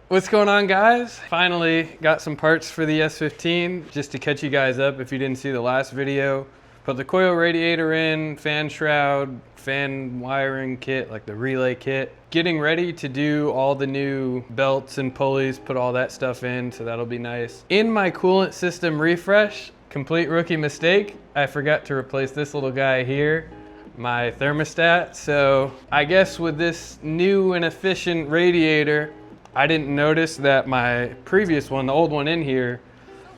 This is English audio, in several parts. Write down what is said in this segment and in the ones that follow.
What's going on, guys? Finally got some parts for the S15. Just to catch you guys up if you didn't see the last video. Put the coil radiator in, fan shroud, fan wiring kit, like the relay kit. Getting ready to do all the new belts and pulleys, put all that stuff in, so that'll be nice. In my coolant system refresh, complete rookie mistake, I forgot to replace this little guy here, my thermostat. So I guess with this new and efficient radiator, I didn't notice that my previous one, the old one in here,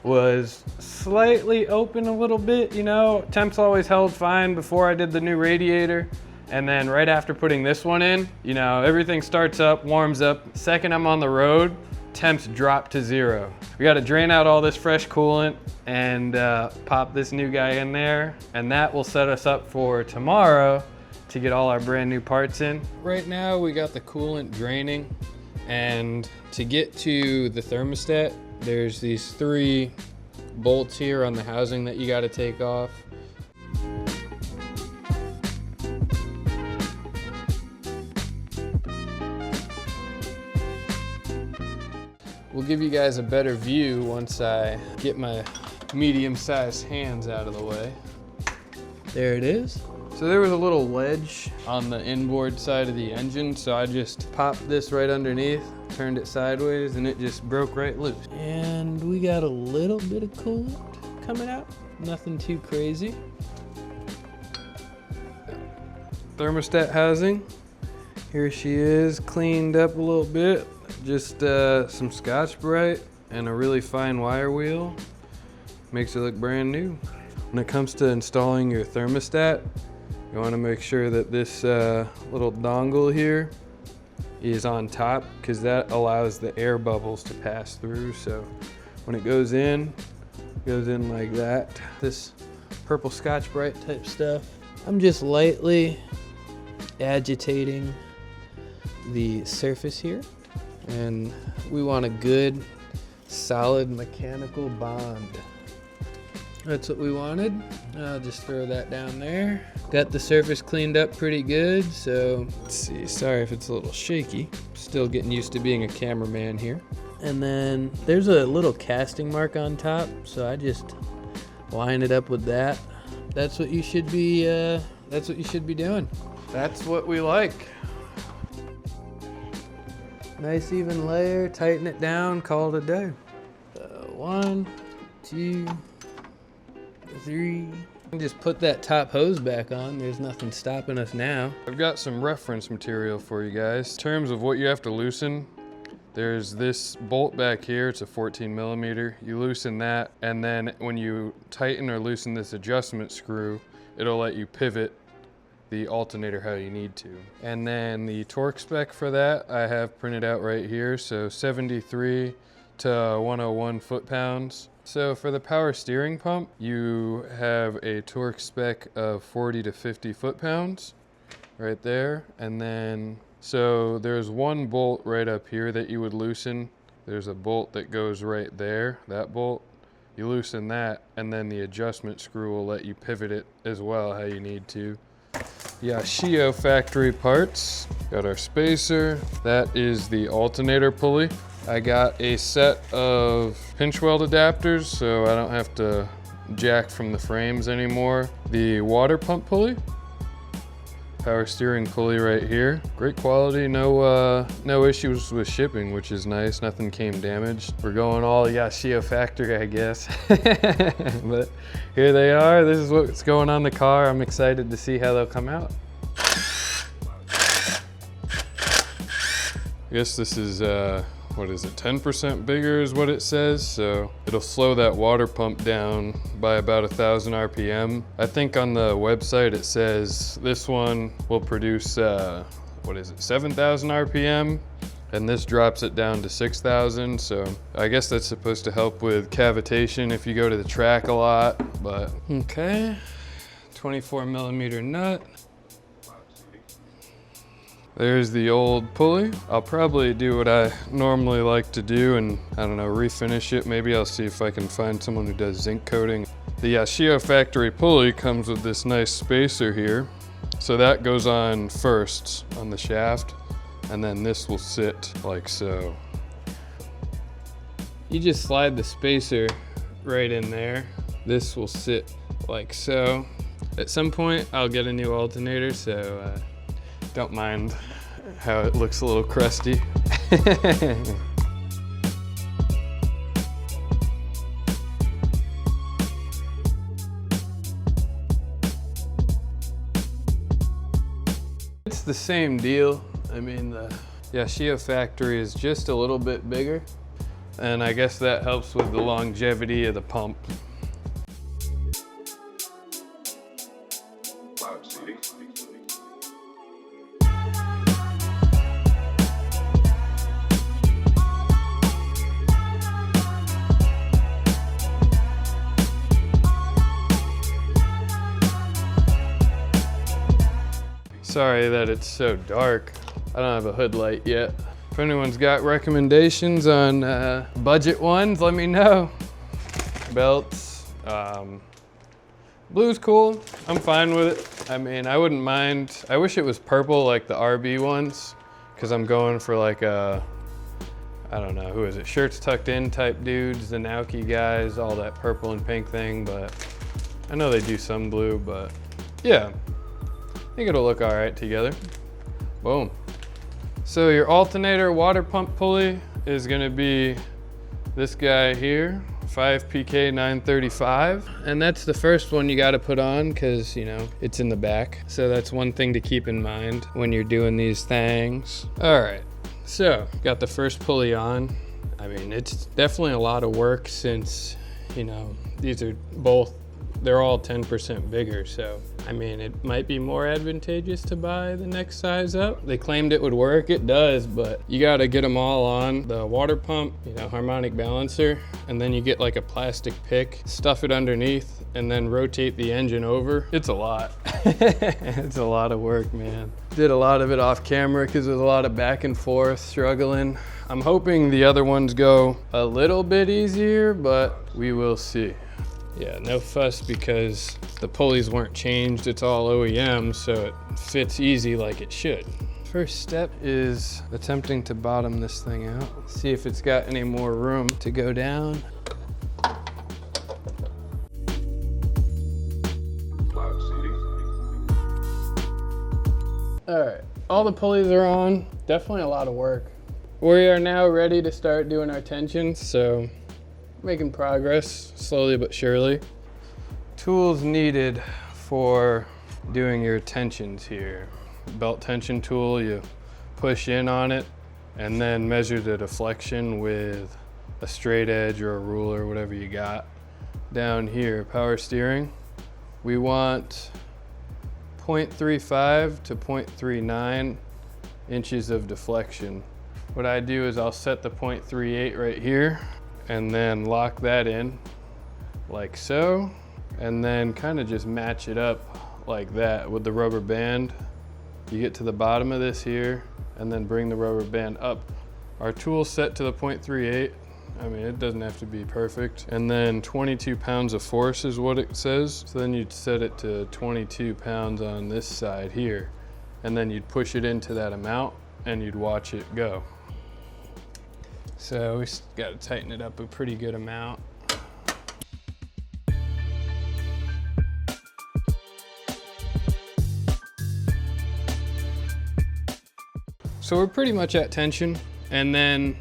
was slightly open a little bit, you know. Temps always held fine before I did the new radiator. And then right after putting this one in, you know, everything starts up, warms up. Second I'm on the road, temps drop to 0. We gotta drain out all this fresh coolant and pop this new guy in there. And that will set us up for tomorrow to get all our brand new parts in. Right now we got the coolant draining. And to get to the thermostat, there's these 3 bolts here on the housing that you got to take off. We'll give you guys a better view once I get my medium-sized hands out of the way. There it is. So there was a little ledge on the inboard side of the engine, so I just popped this right underneath, turned it sideways, and it just broke right loose. And we got a little bit of coolant coming out, nothing too crazy. Thermostat housing, here she is, cleaned up a little bit. Just some Scotch-Brite and a really fine wire wheel. Makes it look brand new. When it comes to installing your thermostat, you want to make sure that this little dongle here is on top, because that allows the air bubbles to pass through. So when it goes in like that. This purple Scotch-Brite type stuff. I'm just lightly agitating the surface here, and we want a good solid mechanical bond. That's what we wanted. I'll just throw that down there. Got the surface cleaned up pretty good, so let's see. Sorry if it's a little shaky. Still getting used to being a cameraman here. And then there's a little casting mark on top, so I just line it up with that. That's what you should be. That's what you should be doing. That's what we like. Nice even layer. Tighten it down. Call it a day. 1, 2, 3. Just put that top hose back on. There's nothing stopping us now. I've got some reference material for you guys. In terms of what you have to loosen, there's this bolt back here. It's a 14 millimeter. You loosen that, and then when you tighten or loosen this adjustment screw, it'll let you pivot the alternator how you need to. And then the torque spec for that I have printed out right here. So 73 to 101 foot-pounds. So for the power steering pump, you have a torque spec of 40 to 50 foot-pounds right there. And then, so there's one bolt right up here that you would loosen. There's a bolt that goes right there, that bolt. You loosen that, and then the adjustment screw will let you pivot it as well how you need to. Yashio Factory parts. Got our spacer. That is the alternator pulley. I got a set of pinch weld adapters, so I don't have to jack from the frames anymore. The water pump pulley. Power steering pulley right here. Great quality, no issues with shipping, which is nice. Nothing came damaged. We're going all Yashio Factory, I guess. But here they are. This is what's going on the car. I'm excited to see how they'll come out. I guess this is, what is it, 10% bigger is what it says. So it'll slow that water pump down by about 1,000 RPM. I think on the website it says this one will produce, what is it, 7,000 RPM. And this drops it down to 6,000. So I guess that's supposed to help with cavitation if you go to the track a lot, but okay. 24 millimeter nut. There's the old pulley. I'll probably do what I normally like to do and, I don't know, refinish it. Maybe I'll see if I can find someone who does zinc coating. The Yashio Factory pulley comes with this nice spacer here. So that goes on first on the shaft, and then this will sit like so. you just slide the spacer right in there. This will sit like so. At some point, I'll get a new alternator, so don't mind how it looks a little crusty. It's the same deal. I mean, the Yashio Factory is just a little bit bigger, and I guess that helps with the longevity of the pump. Sorry that it's so dark. I don't have a hood light yet. If anyone's got recommendations on budget ones, let me know. Belts, blue's cool. I'm fine with it. I mean, I wouldn't mind. I wish it was purple like the RB ones, because I'm going for like a, I don't know, who is it? Shirts tucked in type dudes, the Naoki guys, all that purple and pink thing, but I know they do some blue, but yeah. I think it'll look all right together. Boom. So your alternator water pump pulley is gonna be this guy here, 5PK 935. And that's the first one you gotta put on because, you know, it's in the back. So that's one thing to keep in mind when you're doing these things. All right, so got the first pulley on. I mean, it's definitely a lot of work since, you know, these are both, they're all 10% bigger. So, I mean, it might be more advantageous to buy the next size up. They claimed it would work, it does, but you gotta get them all on. The water pump, you know, harmonic balancer, and then you get like a plastic pick, stuff it underneath, and then rotate the engine over. It's a lot. It's a lot of work, man. Did a lot of it off camera because there's a lot of back and forth struggling. I'm hoping the other ones go a little bit easier, but we will see. Yeah, no fuss because the pulleys weren't changed. It's all OEM, so it fits easy like it should. First step is attempting to bottom this thing out. See if it's got any more room to go down. All right, all the pulleys are on. Definitely a lot of work. We are now ready to start doing our tensions, so making progress, slowly but surely. Tools needed for doing your tensions here. Belt tension tool, you push in on it and then measure the deflection with a straight edge or a ruler, whatever you got. Down here, power steering, we want 0.35 to 0.39 inches of deflection. What I do is I'll set the 0.38 right here and then lock that in like so, and then kind of just match it up like that with the rubber band. You get to the bottom of this here and then bring the rubber band up. Our tool's set to the 0.38. I mean, it doesn't have to be perfect. And then 22 pounds of force is what it says. So then you'd set it to 22 pounds on this side here, and then you'd push it into that amount and you'd watch it go. So we got to tighten it up a pretty good amount. So we're pretty much at tension. And then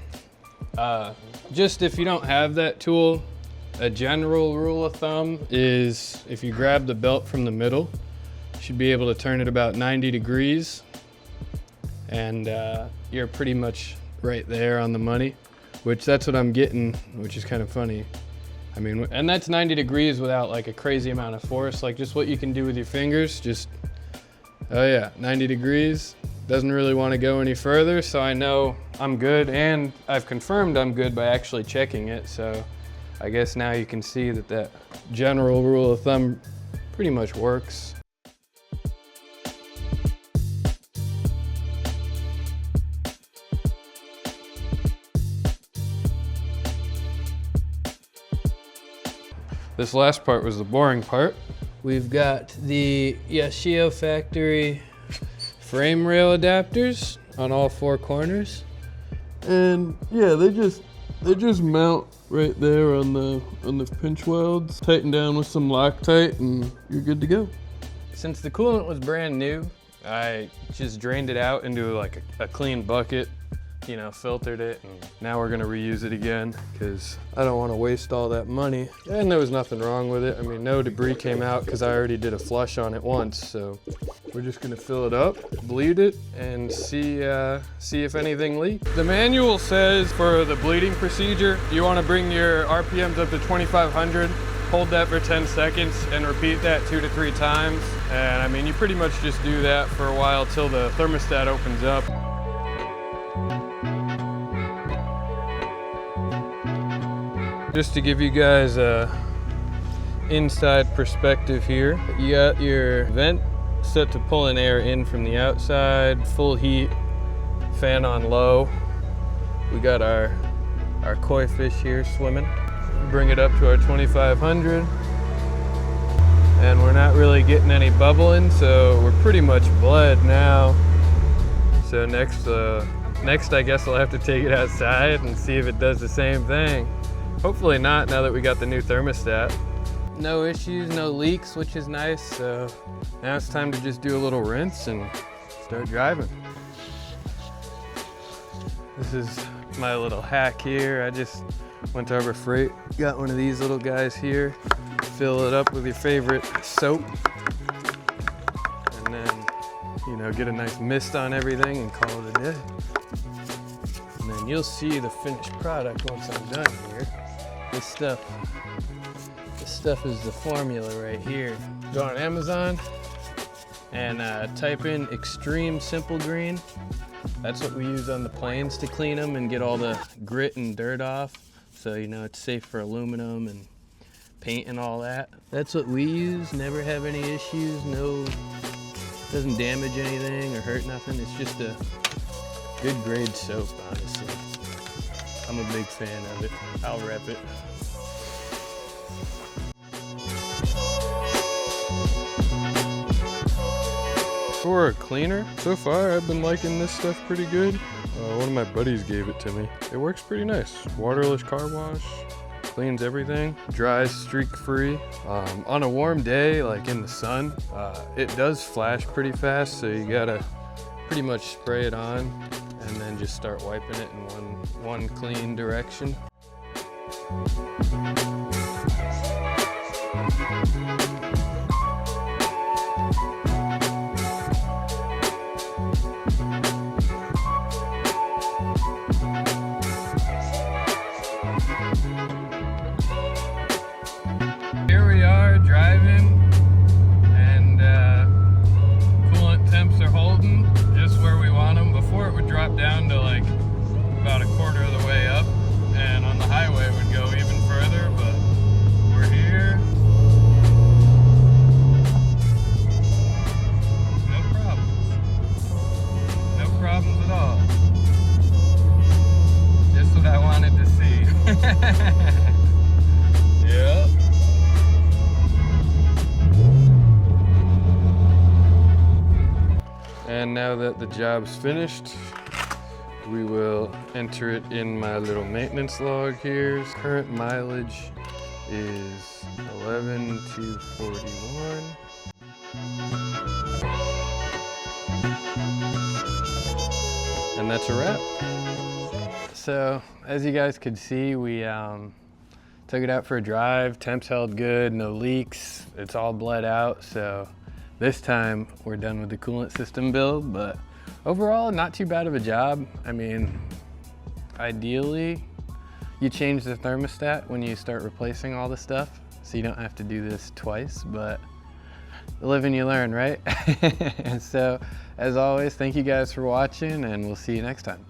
just if you don't have that tool, a general rule of thumb is if you grab the belt from the middle, you should be able to turn it about 90 degrees. And you're pretty much right there on the money, which that's what I'm getting, which is kind of funny. I mean, and that's 90 degrees without like a crazy amount of force, like just what you can do with your fingers, just, oh yeah, 90 degrees. Doesn't really want to go any further, so I know I'm good, and I've confirmed I'm good by actually checking it, so I guess now you can see that that general rule of thumb pretty much works. This last part was the boring part. We've got the Yashio Factory frame rail adapters on all four corners. And yeah, They just mount right there on the pinch welds. Tighten down with some Loctite and you're good to go. Since the coolant was brand new, I just drained it out into like a clean bucket, you know, filtered it, and now we're gonna reuse it again because I don't want to waste all that money. And there was nothing wrong with it. I mean, no debris came out because I already did a flush on it once, so we're just gonna fill it up, bleed it, and see if anything leaks. The manual says for the bleeding procedure, you want to bring your RPMs up to 2,500, hold that for 10 seconds, and repeat that 2 to 3 times. And I mean, you pretty much just do that for a while till the thermostat opens up. Just to give you guys a inside perspective here, you got your vent set to pulling air in from the outside, full heat, fan on low. We got our koi fish here swimming. Bring it up to our 2,500, and we're not really getting any bubbling, so we're pretty much bled now. So next I guess I'll have to take it outside and see if it does the same thing. Hopefully not, now that we got the new thermostat. No issues, no leaks, which is nice. So now it's time to just do a little rinse and start driving. This is my little hack here. I just went to Harbor Freight, got one of these little guys here. Fill it up with your favorite soap. And then, you know, get a nice mist on everything and call it a day. And then you'll see the finished product once I'm done here. This stuff is the formula right here. Go on Amazon and type in Extreme Simple Green. That's what we use on the planes to clean them and get all the grit and dirt off. So, you know, it's safe for aluminum and paint and all that. That's what we use, never have any issues, doesn't damage anything or hurt nothing. It's just a good grade soap, honestly. I'm a big fan of it. I'll rep it. For a cleaner, so far I've been liking this stuff pretty good. One of my buddies gave it to me. It works pretty nice. Waterless car wash, cleans everything, dries streak free. On a warm day, like in the sun, it does flash pretty fast, so you gotta pretty much spray it on and then just start wiping it in one clean direction. Here we are driving, and coolant temps are holding just where we want them. Before it would drop down to like about a quarter of the way up, and on the highway it would go even further, but we're here. No problems. No problems at all. Just what I wanted to see. Yep. And now that the job's finished, we will enter it in my little maintenance log here. Current mileage is 11,241. And that's a wrap. So, as you guys could see, we took it out for a drive. Temps held good, no leaks. It's all bled out, so this time we're done with the coolant system build, but overall, not too bad of a job. I mean, ideally, you change the thermostat when you start replacing all the stuff, so you don't have to do this twice, but you live and you learn, right? And so, as always, thank you guys for watching, and we'll see you next time.